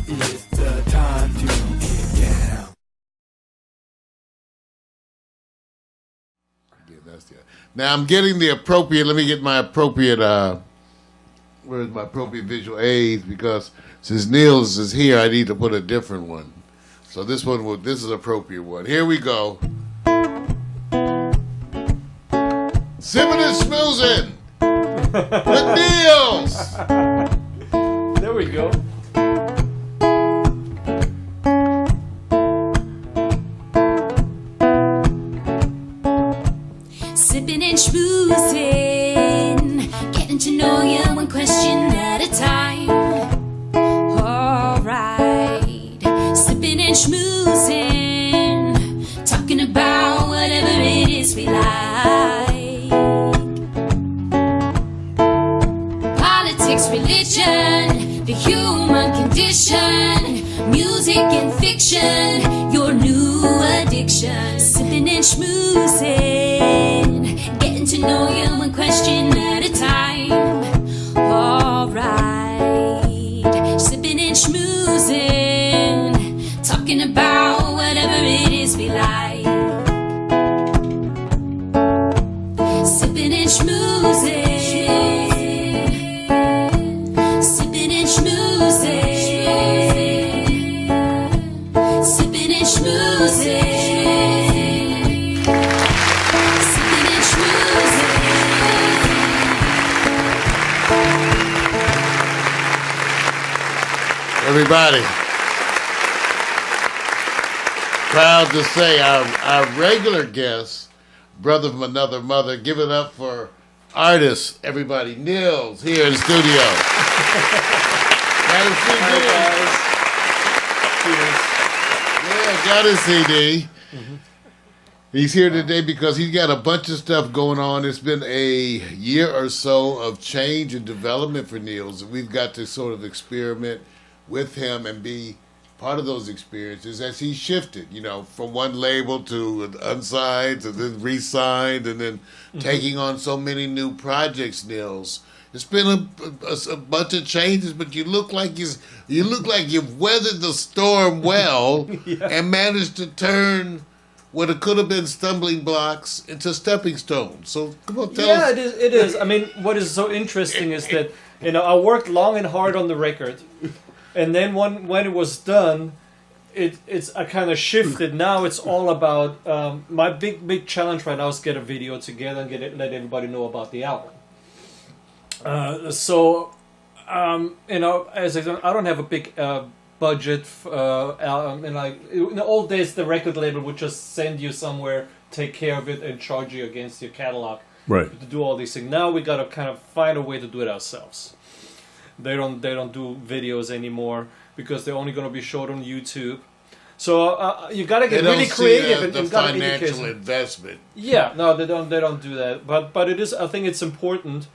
It's the time to get down. Now I'm getting the appropriate. Let me get my appropriate. Where's my appropriate visual aids? Because since Nils is here, I need to put a different one. So this one, this is an appropriate one. Here we go. Sippin' and Schmoozin with Nils. There we go. Sippin' and schmoozin', getting to know you one question at a time. Alright, sippin' and schmoozin', talking about whatever it is we like. Politics, religion, the human condition, music and fiction, your new addiction. Sippin' and schmoozin', getting to know you one question at a time. Alright, sippin' and schmoozin', talking about whatever it is we like. Sippin' and schmoozin', sippin' and schmoozin', sippin' and schmoozin'. Everybody, proud to say our regular guest, brother from another mother. Give it up for artist, everybody. Nils here in the studio. Got his CD. Yeah, got his CD. He's here today because he's got a bunch of stuff going on. It's been a year or so of change and development for Nils. We've got to sort of experiment with him and be part of those experiences as he shifted, from one label to unsigned to then re-signed and then taking on so many new projects, Nils. It's been a bunch of changes, but you look like you've weathered the storm well and managed to turn what it could have been stumbling blocks into stepping stones. So come on, tell us. Yeah, it is. I mean, what is so interesting is that, I worked long and hard on the record. And then when it was done, I kind of shifted. Now it's all about my big challenge right now is get a video together and let everybody know about the album. As I don't have a big budget. In the old days, the record label would just send you somewhere, take care of it, and charge you against your catalog. Right. To do all these things. Now we got to kind of find a way to do it ourselves. They don't do videos anymore because they're only going to be showed on YouTube. So you got to get really creative and the got to financial investment. Yeah, no, they don't do that. But it is. I think it's important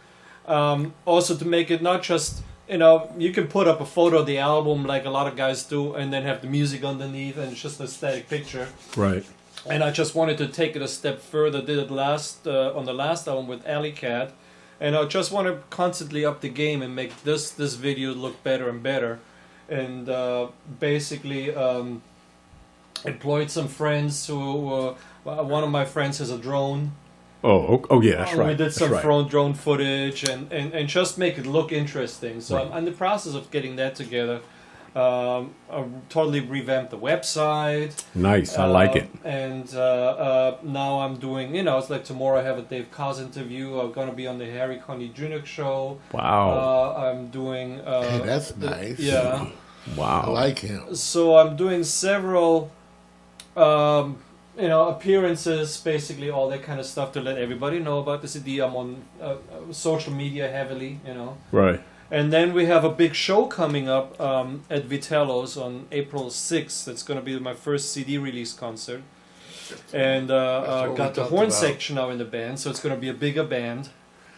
also to make it not just you can put up a photo of the album like a lot of guys do, and then have the music underneath, and it's just a static picture. Right. And I just wanted to take it a step further. Did it on the last album with Alley Cat. And I just want to constantly up the game and make this video look better and better. And basically employed some friends who... one of my friends has a drone. Oh yeah, that's right. We did some that's right. drone footage and just make it look interesting. So I'm in the process of getting that together. I totally revamped the website. Nice, I like it. And now I'm doing, it's like tomorrow I have a Dave Koz interview. I'm going to be on the Harry Connick Jr. show. Wow. I'm doing... hey, that's nice. Yeah. Wow. I like him. So I'm doing several, appearances, basically all that kind of stuff to let everybody know about the CD. I'm on social media heavily, Right. And then we have a big show coming up at Vitello's on April 6th. It's going to be my first CD release concert. And got the horn section now in the band, so it's going to be a bigger band.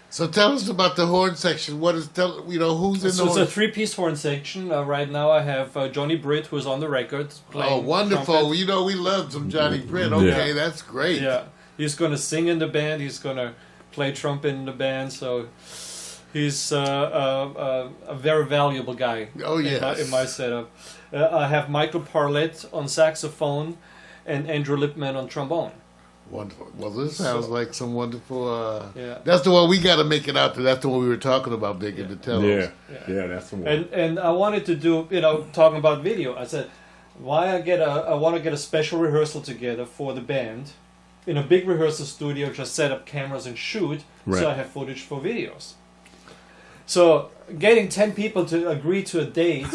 So tell us about the horn section. Who's in the horn? So it's a three-piece horn section. Right now I have Johnny Britt, who's on the record. Oh, wonderful. Trumpet. We love some Johnny Britt. Okay, that's great. Yeah. He's going to sing in the band. He's going to play trumpet in the band. So He's a very valuable guy. Oh, yes. in my setup. I have Michael Parlett on saxophone and Andrew Lipman on trombone. Wonderful. Well, this sounds like some wonderful. Yeah. That's the one we got to make it out to. That's the one we were talking about making the telos. Yeah, that's the one. And I wanted to do, talking about video. I said, I want to get a special rehearsal together for the band in a big rehearsal studio, just set up cameras and shoot, so I have footage for videos. So getting 10 people to agree to a date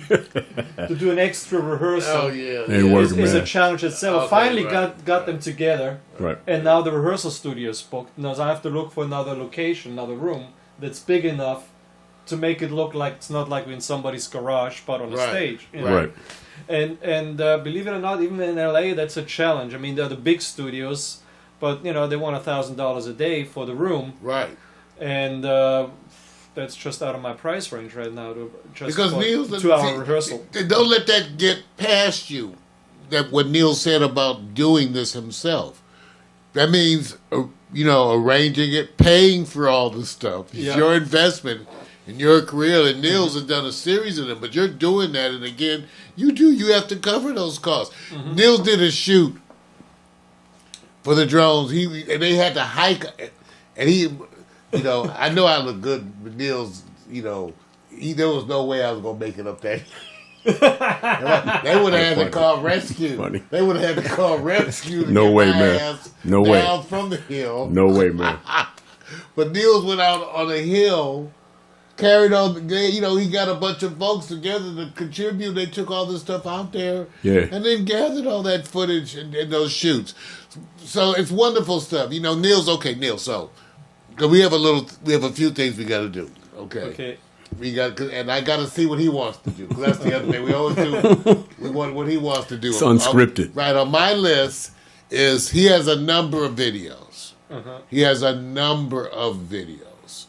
to do an extra rehearsal is a challenge itself. Okay, Finally got them together, Right. and now the rehearsal studio is booked. Now I have to look for another location, another room that's big enough to make it look like it's not like we're in somebody's garage, but on a stage. Right. And believe it or not, even in LA, that's a challenge. I mean, they're the big studios, but they want $1,000 a day for the room, Right. and that's just out of my price range right now. Because Nils, 2-hour rehearsal. Don't let that get past you. That what Neil said about doing this himself. That means arranging it, paying for all the stuff. It's your investment in your career. And Nils has done a series of them, but you're doing that, and again, you have to cover those costs. Nils did a shoot for the drones. And they had to hike, and he. I know I look good, but Nils, there was no way I was going to make it up there. They would have had to call rescue. Funny. They would have had to call rescue to No get way, my man. ass No down way. from the hill. No way, man. But Nils went out on a hill, carried on, he got a bunch of folks together to contribute. They took all this stuff out there and then gathered all that footage and those shoots. So it's wonderful stuff. Nils, so... We have a few things we got to do. Okay. And I got to see what he wants to do. 'Cause that's the other thing we always do. We want what he wants to do. It's unscripted. Right on my list is he has a number of videos. He has a number of videos.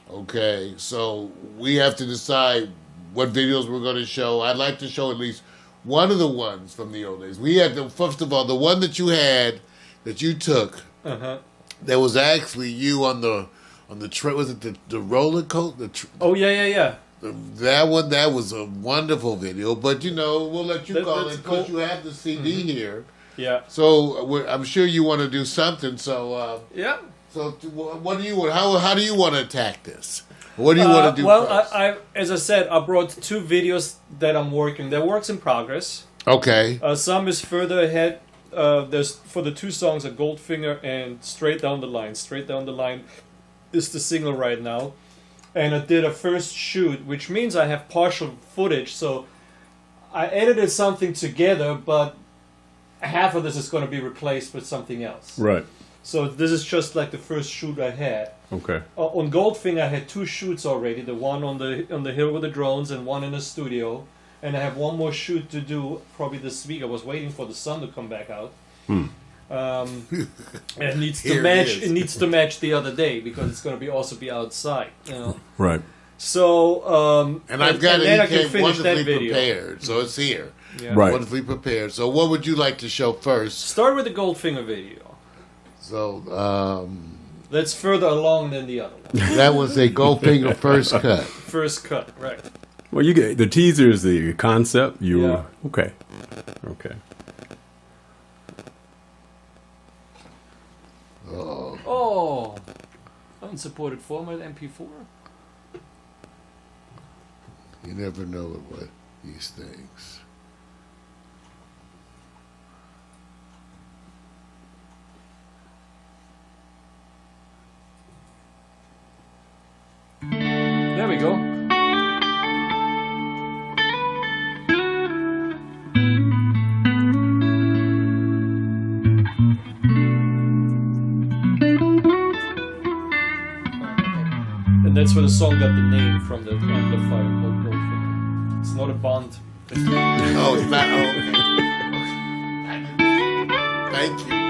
Okay, so we have to decide what videos we're going to show. I'd like to show at least one of the ones from the old days. We had first of all the one that you took. There was actually you on the was it the roller coaster? Oh yeah. That was a wonderful video. But we'll let you call it because you have the CD here. Yeah. So I'm sure you want to do something. So So what do you want? How do you want to attack this? What do you want to do? Well, first? I as I said, I brought 2 videos that I'm working. They're works in progress. Okay. Some is further ahead. There's for the 2 songs, a Goldfinger and Straight Down the Line. Straight Down the Line is the single right now, and I did a first shoot, which means I have partial footage. So I edited something together, but half of this is going to be replaced with something else. Right. So this is just like the first shoot I had. Okay. On Goldfinger, I had 2 shoots already. The one on the hill with the drones, and one in the studio. And I have one more shoot to do probably this week. I was waiting for the sun to come back out. It needs to match. It needs to match the other day because it's going to also be outside. Right. So and I've got then I it. can He came finish that wonderfully video. prepared, so it's here. Yeah. Right. Wonderfully prepared. So what would you like to show first? Start with the Goldfinger video. So That's further along than the other one. that was a Goldfinger first cut. First cut, right? Well, you get the teaser is the concept. Yeah. Okay. Oh, unsupported format MP4. You never know what these things. There we go. And that's where the song got the name from, the amplifier called Goldfinger. It's not a Bond. Oh, it's not. Oh, okay. Thank you, dear.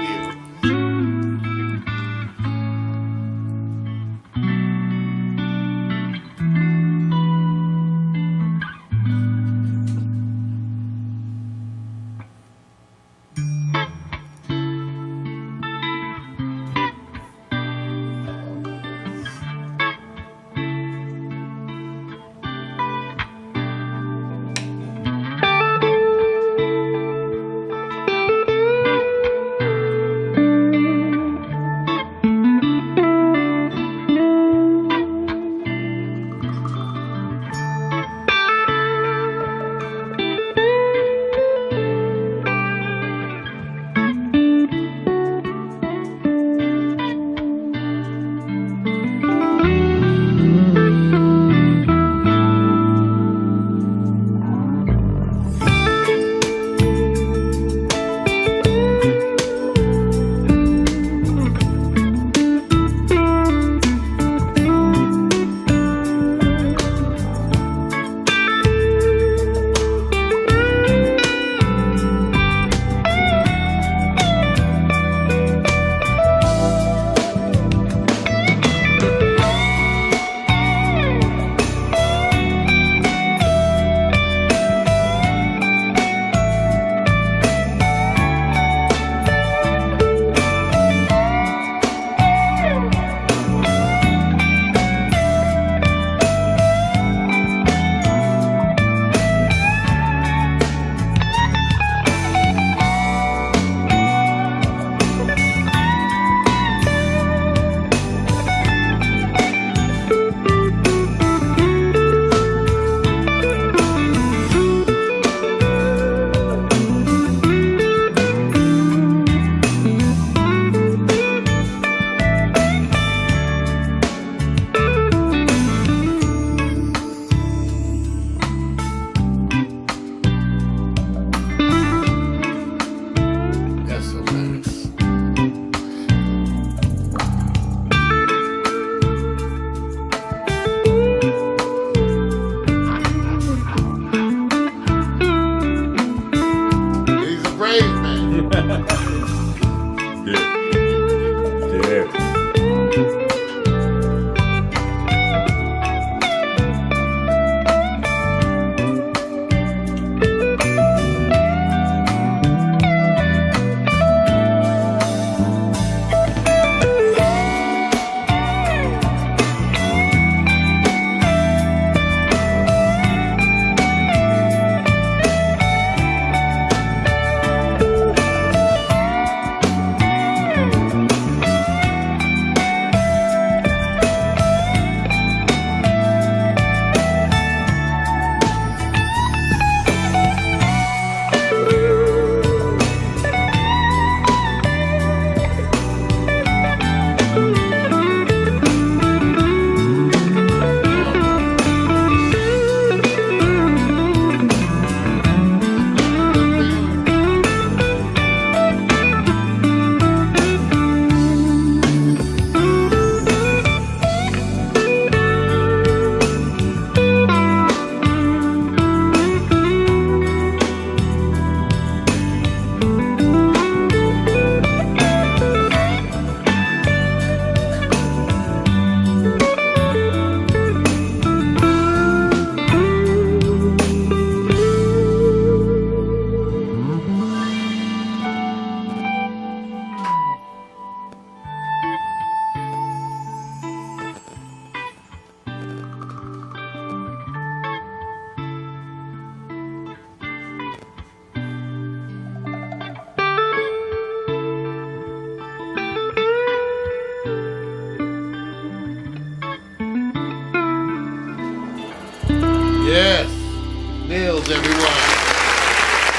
everyone.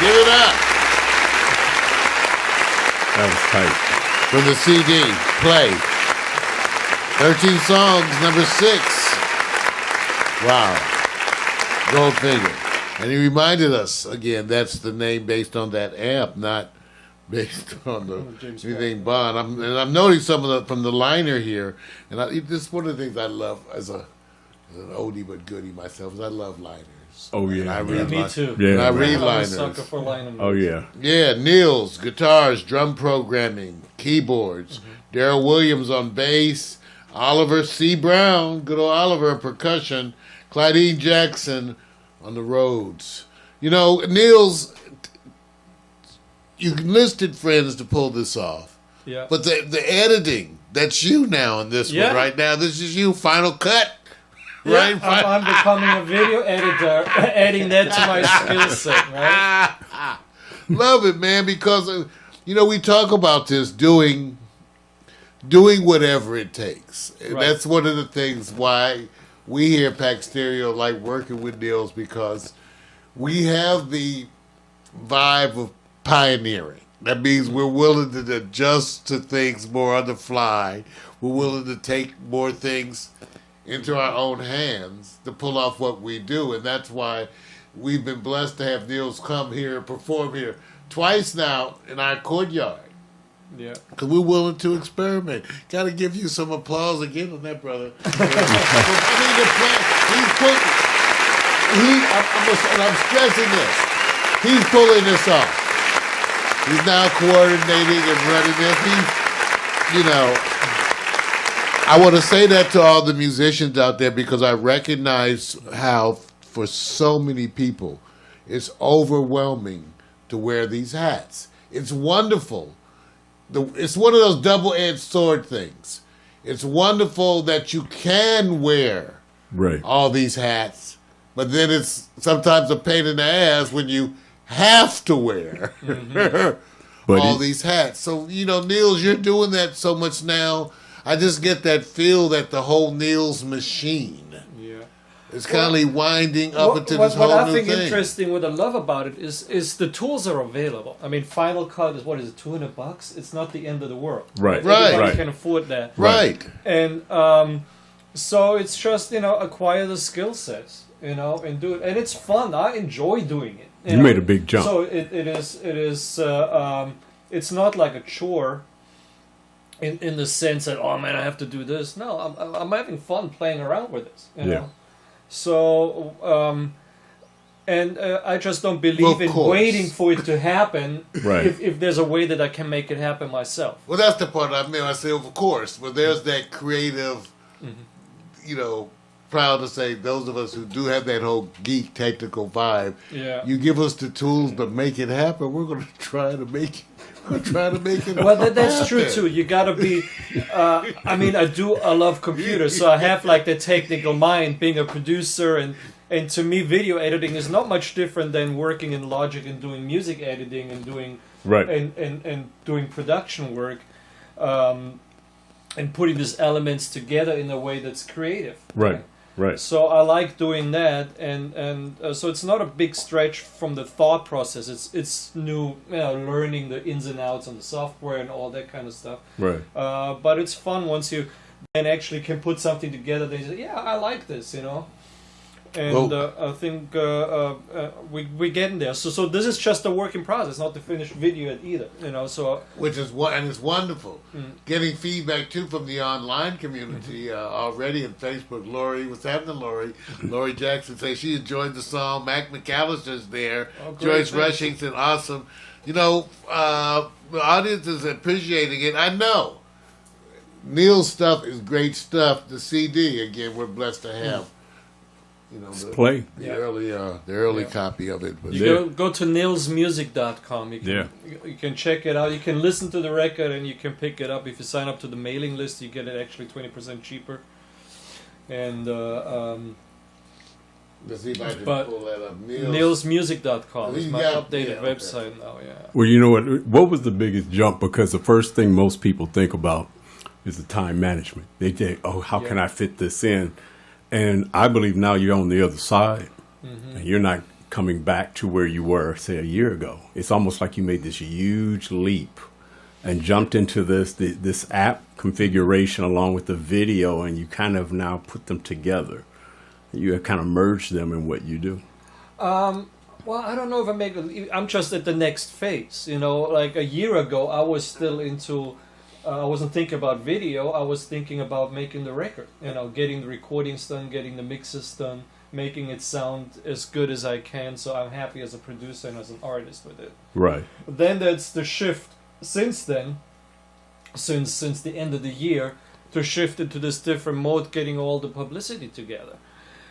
Give it up. That was tight. From the CD, Play. 13 songs, number 6. Wow. Gold figure. And he reminded us, again, that's the name based on that amp, not based on the anything Bond. I'm noting some of the from the liner here, and this is one of the things I love as an oldie but goodie myself. Is I love liners. Oh yeah, and I read Me too. Yeah, and I right. read I'm a liners. sucker for liner Oh notes. yeah. Yeah, Nils, guitars, drum programming, keyboards. Daryl Williams on bass. Oliver C. Brown, good old Oliver, on percussion. Clydeen Jackson on the Rhodes. You know, Nils, you enlisted friends to pull this off. Yeah. But the editing, that's you now in this Yeah. one right now. This is you, final cut. Yeah, Right? I'm becoming a video editor, adding that to my skill set, right? Love it, man, because, you know, we talk about this, doing whatever it takes. And Right. that's one of the things why we here at Pax Stereo like working with Nils, because we have the vibe of pioneering. That means we're willing to adjust to things more on the fly. We're willing to take more things into our own hands to pull off what we do. And that's why we've been blessed to have Nils come here and perform here twice now in our courtyard. Yeah. Because we're willing to experiment. Got to give you some applause again on that, brother. I'm stressing this. He's pulling this off. He's now coordinating and running this. I want to say that to all the musicians out there, because I recognize how, for so many people, it's overwhelming to wear these hats. It's wonderful. It's one of those double-edged sword things. It's wonderful that you can wear Right. all these hats, but then it's sometimes a pain in the ass when you have to wear But all it- these hats. So, Nils, you're doing that so much now. I just get that feel that the whole Nils machine Yeah. is kind of winding up into this what whole I new think thing. interesting, what I love about it is the tools are available. I mean, Final Cut is $200? It's not the end of the world. Right. Right. Everybody Right. can afford that. Right. And so it's just acquire the skill sets, and do it, and it's fun. I enjoy doing it. You made a big jump. So it is it's not like a chore. In the sense that, oh man, I have to do this. No, I'm having fun playing around with this. You know? Yeah. So and I just don't believe Of in course. waiting for it to happen. Right. If there's a way that I can make it happen myself. Well, that's the part I mean. I say, of course, but there's that creative, proud to say, those of us who do have that whole geek technical vibe, Yeah. you give us the tools to make it happen, we're going to try to make it. We're trying to make it Well, that's true happen. too. You gotta be. I love computers, so I have like the technical mind, being a producer, and to me, video editing is not much different than working in Logic and doing music editing and doing Right. and doing production work, and putting these elements together in a way that's creative. Right. Right. So I like doing that, and so it's not a big stretch from the thought process. It's new, learning the ins and outs on the software and all that kind of stuff. Right. But it's fun once you then actually can put something together. They say, "Yeah, I like this," And I think we're getting there. So this is just a work in process, not the finished video yet either. So Which is and it's wonderful. Getting feedback too from the online community already on Facebook. Lori, what's happening, Lori? Lori Jackson says she enjoyed the song. Mac McAllister's there. Oh, great, Joyce thanks. Rushington, awesome. The audience is appreciating it. I know. Neil's stuff is great stuff. The CD, again, we're blessed to have. Play. The Yeah. early copy of it. But you go to nilsmusic.com. You can check it out. You can listen to the record and you can pick it up. If you sign up to the mailing list, you get it actually 20% cheaper. And let's see if I can but pull that up. nilsmusic.com is my Yeah, updated okay. website now. Yeah. Well, you know what was the biggest jump? Because the first thing most people think about is the time management. They think, oh, how can I fit this in? And I believe now you're on the other side, and you're not coming back to where you were, say, a year ago. It's almost like you made this huge leap and jumped into this app configuration along with the video, and you kind of now put them together. You have kind of merged them in what you do. Well, I don't know if I'm just at the next phase. You know, like a year ago, I was still into. I wasn't thinking about video. I was thinking about making the record. You know, getting the recordings done, getting the mixes done, making it sound as good as I can. So I'm happy as a producer and as an artist with it. Right. Then that's the shift. Since then, since the end of the year, to shift into this different mode, getting all the publicity together,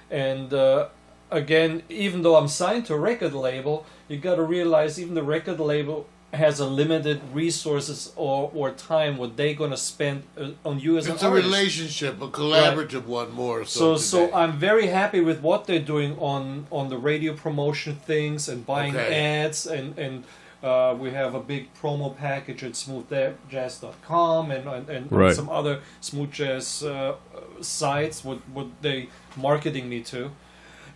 and. Again, even though I'm signed to a record label, you got to realize even the record label has a limited resources or time what they're going to spend on you as an artist. It's a relationship, a collaborative one more. So I'm very happy with what they're doing on the radio promotion things and buying ads and we have a big promo package at smoothjazz.com and some other smooth jazz sites what they marketing me to.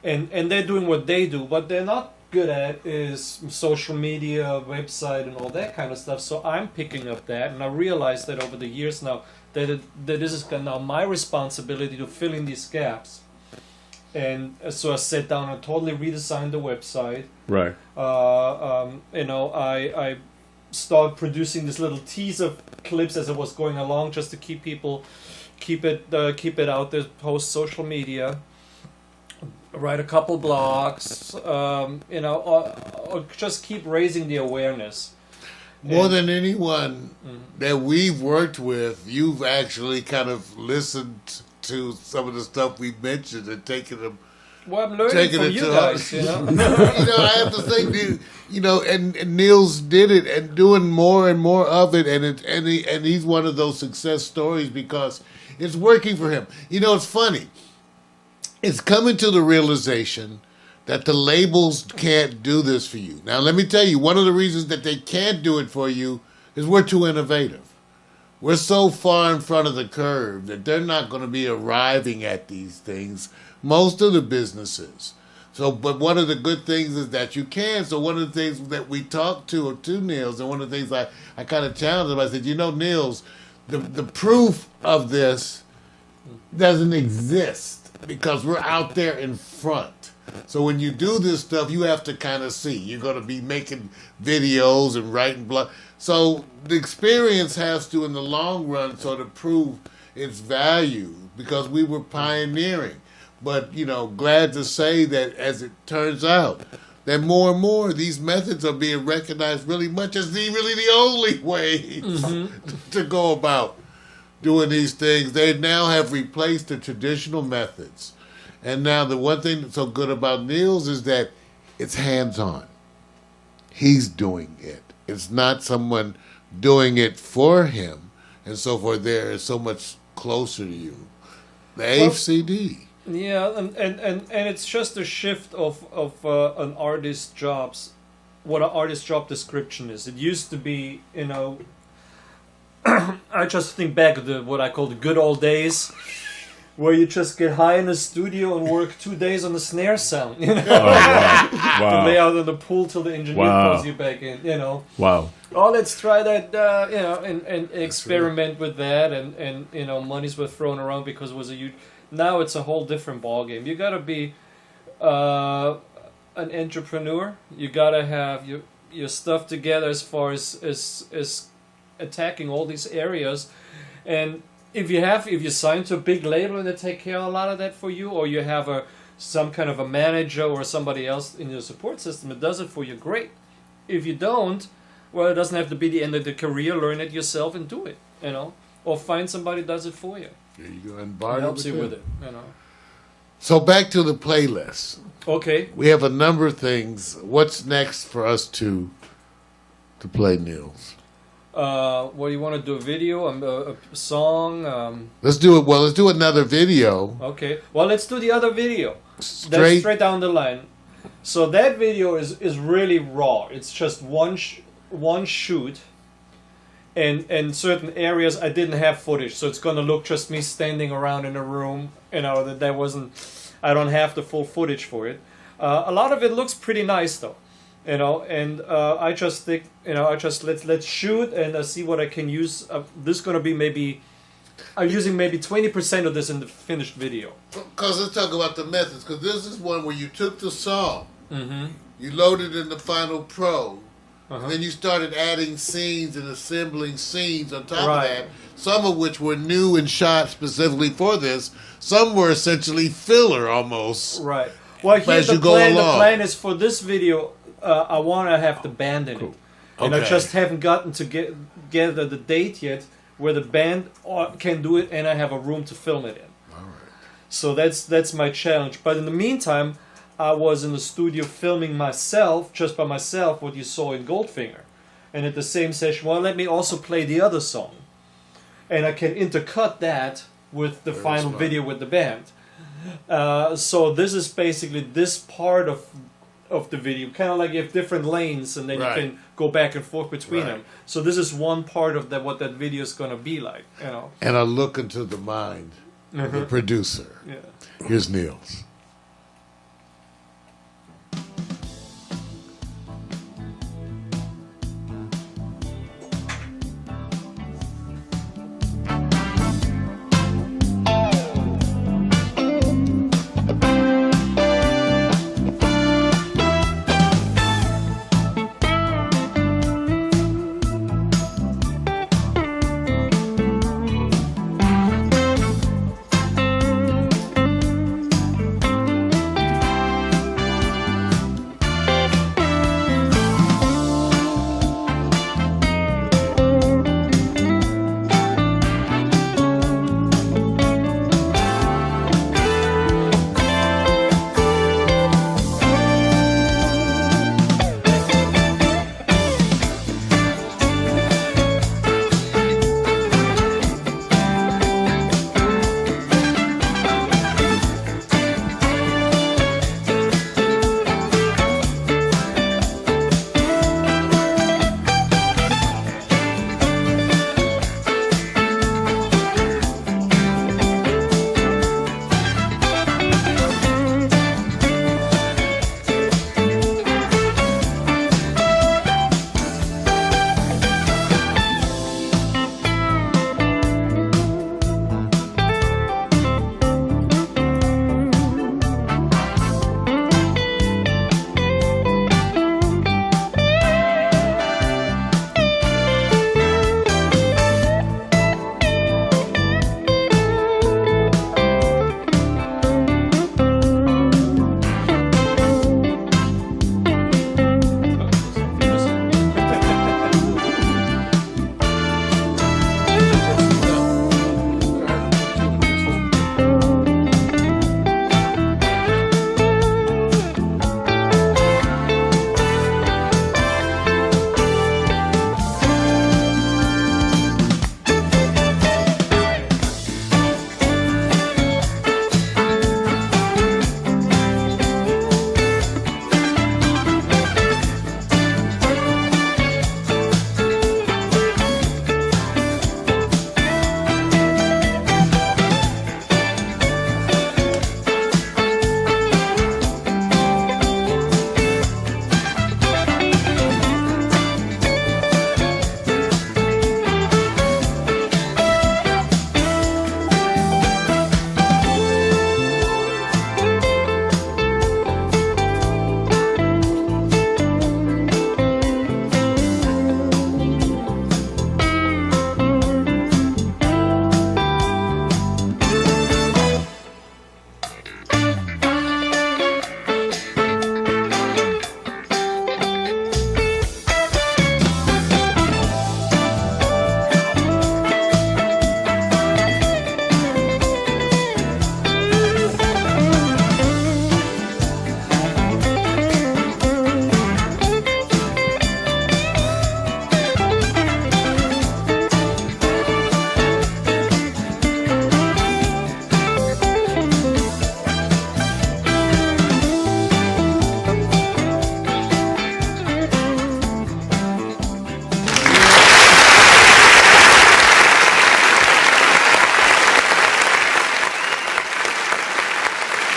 And they're doing what they do. What they're not good at is social media, website, and all that kind of stuff. So I'm picking up that, and I realize that over the years now that this is now my responsibility to fill in these gaps. And so I sat down and totally redesigned the website. Right. I started producing this little teaser clips as it was going along, just to keep it out there, post social media. Write a couple blogs, or just keep raising the awareness. More than anyone that we've worked with, you've actually kind of listened to some of the stuff we mentioned and taken them. Well, I'm learning from you guys, I have to think, and Nils did it and doing more and more of it, and he's one of those success stories because it's working for him. It's funny. It's coming to the realization that the labels can't do this for you. Now, let me tell you, one of the reasons that they can't do it for you is we're too innovative. We're so far in front of the curve that they're not going to be arriving at these things, most of the businesses. But one of the good things is that you can. So one of the things that we talked to Nils, and one of the things I kind of challenged him, I said, Nils, the proof of this doesn't exist. Because we're out there in front. So when you do this stuff, you have to kind of see. You're going to be making videos and writing blog. So the experience has to, in the long run, sort of prove its value because we were pioneering. But, glad to say that as it turns out, that more and more these methods are being recognized really much as the only way to go about doing these things. They now have replaced the traditional methods. And now the one thing that's so good about Nils is that it's hands-on. He's doing it. It's not someone doing it for him. And so forth. There is so much closer to you. The AFCD. Yeah, and it's just a shift of an artist's jobs, what an artist's job description is. It used to be, I just think back to what I call the good old days, where you just get high in the studio and work 2 days on the snare sound, Oh, wow. to lay out on the pool till the engineer calls you back in, Wow. Oh, let's try that, and experiment with that, and monies were thrown around because it was a huge. Now it's a whole different ballgame. You gotta be an entrepreneur. You gotta have your stuff together as far as attacking all these areas, and if you sign to a big label and they take care of a lot of that for you, or you have some kind of a manager or somebody else in your support system that does it for you, great. If you don't, well, it doesn't have to be the end of the career. Learn it yourself and do it, or find somebody who does it for you. There you go. And helps you with it, So back to the playlist. Okay. We have a number of things. What's next for us to play, Nils? What do you want to do? A video, a song? Let's do it. Well, let's do another video. Okay. Well, let's do the other video. That's straight down the line. So that video is really raw. It's just one shoot, and certain areas I didn't have footage, so it's gonna look just me standing around in a room. That wasn't. I don't have the full footage for it. A lot of it looks pretty nice though, you know. And I just think, you know, let's shoot and see what I can use. This is gonna be maybe. I'm using maybe 20% of this in the finished video. Because let's talk about the methods. Because this is one where you took the song, you loaded in the Final Pro, and then you started adding scenes and assembling scenes on top of that. Some of which were new and shot specifically for this. Some were essentially filler almost. Right. Well, here's the plan. The plan is for this video, I want to have the band in it. And I just haven't gotten to get the date yet where the band can do it and I have a room to film it in. All right. So that's my challenge. But in the meantime, I was in the studio filming myself, just by myself, what you saw in Goldfinger. And at the same session, well, let me also play the other song. And I can intercut that with the final video with the band. So this is basically this part of the video, kind of like you have different lanes and then you can go back and forth between them. So this is one part of what that video is going to be like, you know. And I look into the mind of the producer. Yeah. Here's Nils.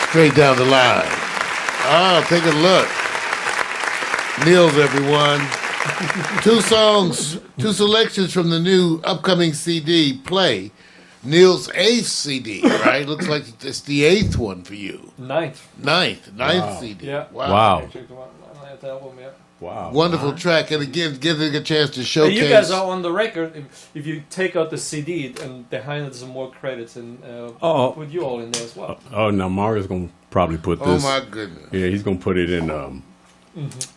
Straight down the line. Take a look. Nils, everyone. 2 songs, 2 selections from the new upcoming CD, Play. Nils' 8th CD, right? Looks like it's the 8th one for you. 9th. 9th CD. Yeah. Wow. Actually, the 9th album, yeah. Wow. Wonderful track. And again, give it a chance to And showcase. you guys are on the record. If you take out the CD and behind it some more credits and put you all in there as well. Oh, now Mario's gonna probably put Oh this. my goodness. Yeah, he's gonna put it in.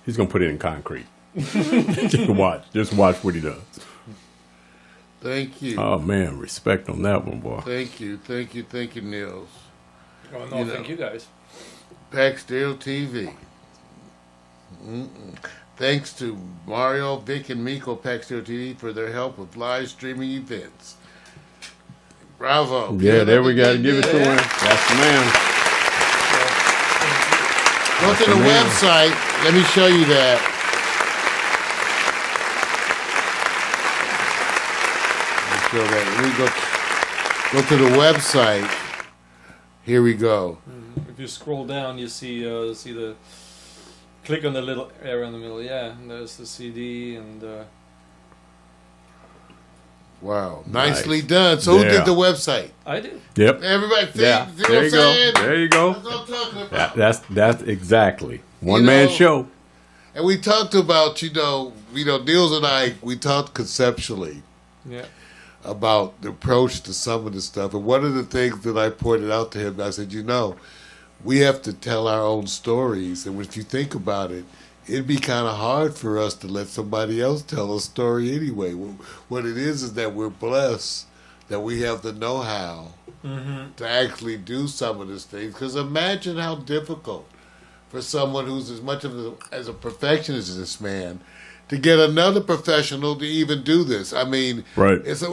He's gonna put it in concrete. Just watch what he does. Thank you. Oh man, respect on that one, boy. Thank you, Nils. Oh, no, You know. thank you guys. Pax Stereo TV. Thanks to Mario, Vic, and Miko, Pax Stereo TV, for their help with live streaming events. Bravo. Yeah, there we got to give it to him. That's the man. Go to the website. Let me show you that. Let me show that. We go to the website. Here we go. If you scroll down, you see the click on the little arrow in the middle. Yeah, and there's the CD and. Wow, nicely Nice. done. So who Yeah. did the website? I did. Yep. Everybody, see, Yeah. see what There I'm you saying? go. There you go. That's what I'm talking about. That's exactly one man know, show. And we talked about, Nils and I, we talked conceptually Yeah. about the approach to some of the stuff. And one of the things that I pointed out to him, I said, we have to tell our own stories. And if you think about it, it'd be kind of hard for us to let somebody else tell a story anyway. What it is that we're blessed that we have the know-how to actually do some of these things. Because imagine how difficult for someone who's as much as a perfectionist as this man to get another professional to even do this. I mean, Right. it's a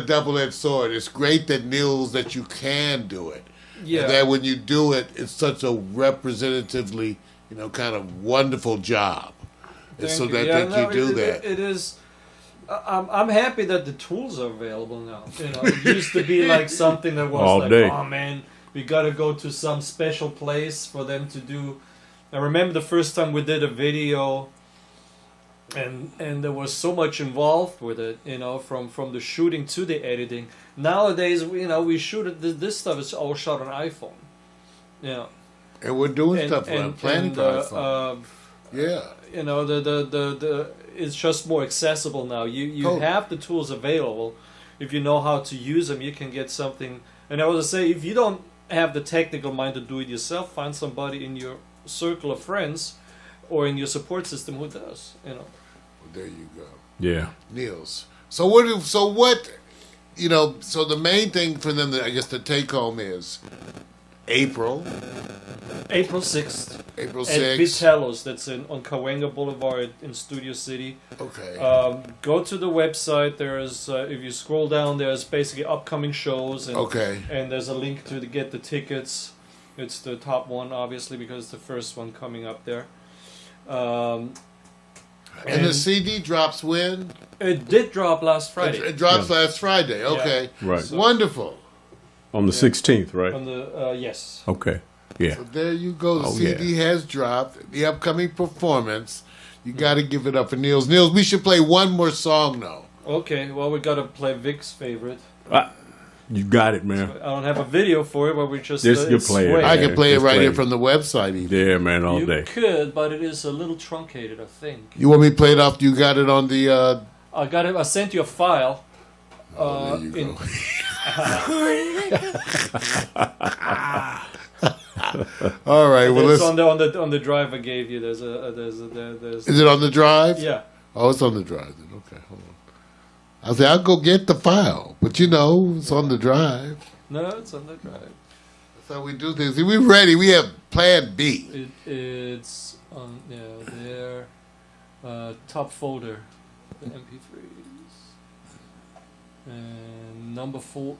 double-edged sword. It's great that Nils, that you can do it. Yeah. And that when you do it, it's such a representatively, kind of wonderful job. And Thank so you. that Yeah, you no, do that. It is. I'm happy that the tools are available now. It used to be like something that was All like, day. oh man, we gotta go to some special place for them to do. I remember the first time we did a video, and there was so much involved with it. From the shooting to the editing. Nowadays, we shoot it. This stuff is all shot on iPhone. Yeah. And we're doing stuff like planning for our phone. Yeah. It's just more accessible now. You Totally. have the tools available. If you know how to use them, you can get something. And I was to say, if you don't have the technical mind to do it yourself, find somebody in your circle of friends or in your support system who does. Well, there you go. Yeah. Nils. So the main thing for them, I guess, the take home is April April 6th at 6th. Vitello's, that's on Cahuenga Boulevard in Studio City. Okay. Go to the website. There's if you scroll down, there's basically upcoming shows, and Okay. and there's a link to get the tickets. It's the top one, obviously, because it's the first one coming up there. And the CD drops when? It did drop last Friday. It drops last Friday. Okay. Right. Wonderful. On the 16th, right? On the yes. Okay. Yeah. So there you go. The Oh, CD has dropped. The upcoming performance. You got to give it up for Nils. Nils, we should play one more song, though. Okay, well, we gotta play Vic's favorite. You got it, man. I don't have a video for it, but we just Yes, you it's play it. Sway. I can play it Just right play here it. from the website, even. Yeah, man, all You day. could, but it is a little truncated, I think. You want me to play it off? You got it on the... I got it. I sent you a file. there you go. All right. Well, It's let's... on the drive I gave you. There's Is it on the drive? yeah. Oh, it's on the drive. Then. Okay, hold on. I'll say I'll go get the file, but it's on the drive. No, it's on the drive. That's how we do things. See, we're ready. We have Plan B. It's on there. Top folder, the MP3s, and number four.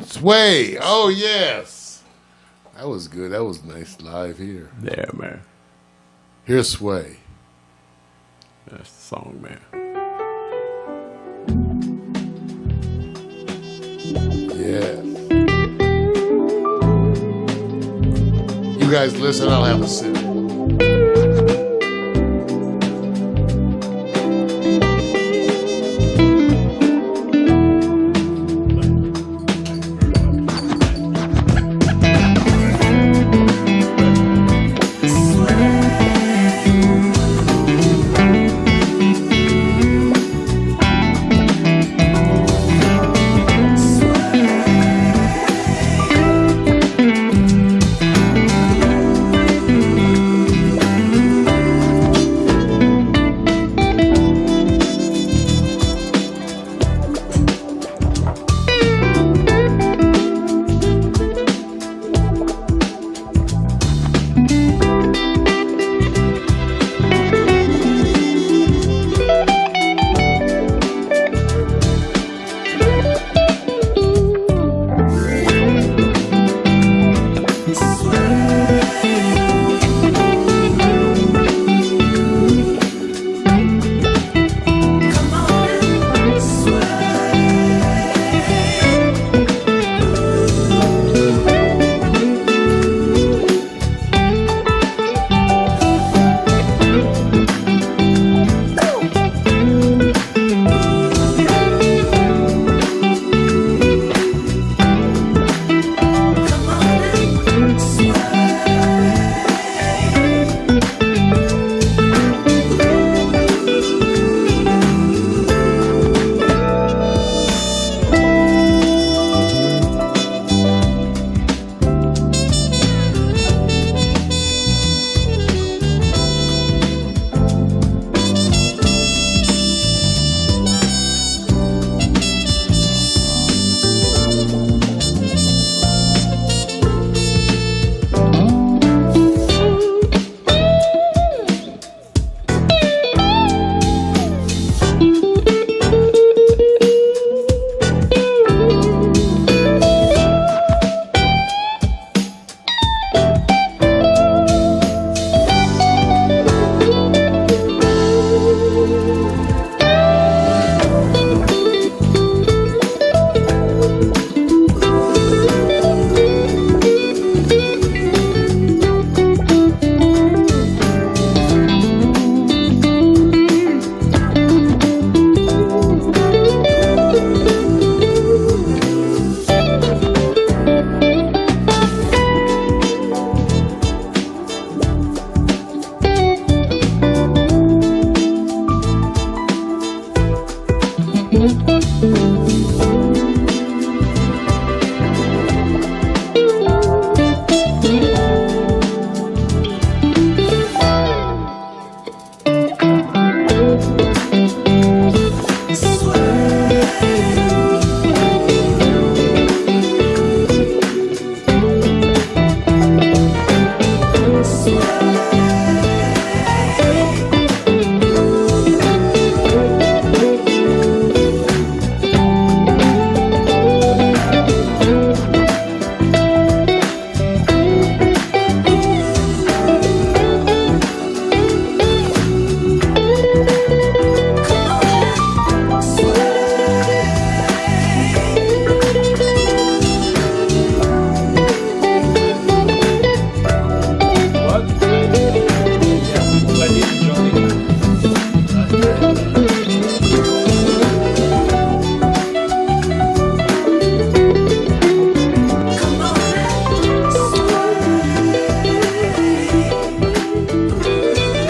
Sway. Oh yes, that was good. That was nice live here. Yeah, man. Here's Sway. That's the song, man. Yes. You guys listen, I'll have a sip.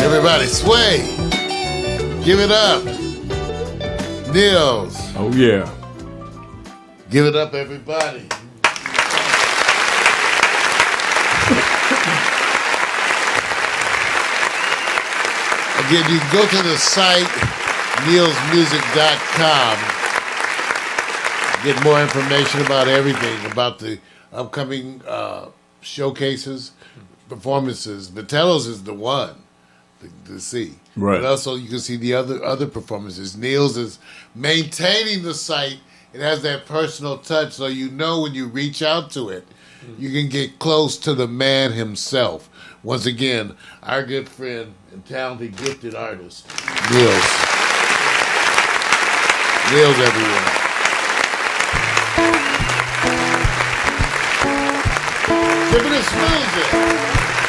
Everybody sway. Give it up. Nils. Oh, yeah. Give it up, everybody. Again, you can go to the site, nilsmusic.com. Get more information about everything, about the upcoming showcases, performances. Vitello's is the one to see. Right. But also you can see the other performances. Nils is maintaining the site. It has that personal touch, so you know when you reach out to it, you can get close to the man himself. Once again, our good friend and talented, gifted artist, Nils. Nils, everyone. Sippin' and Schmoozin.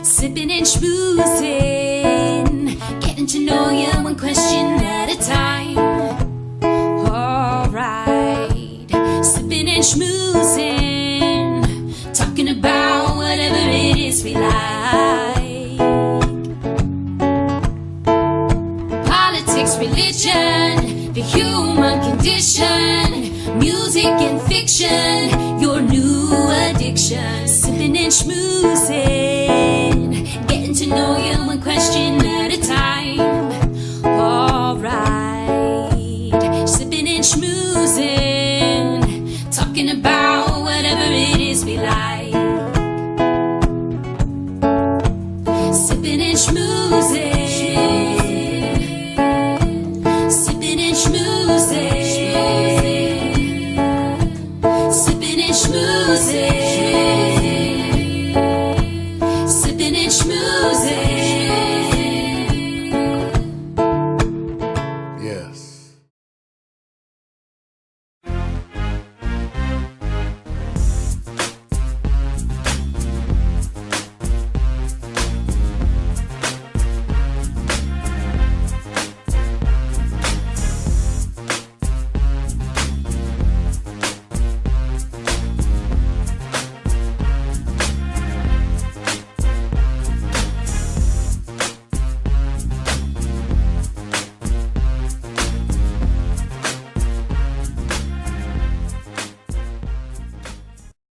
Sippin' and schmoozin', getting to know you one question at a time. Alright, sippin' and schmoozin', talking about whatever it is we like. Politics, religion, the human condition, music and fiction, your new addiction. Sippin' and schmoozin', getting to know you one question at a time. Alright.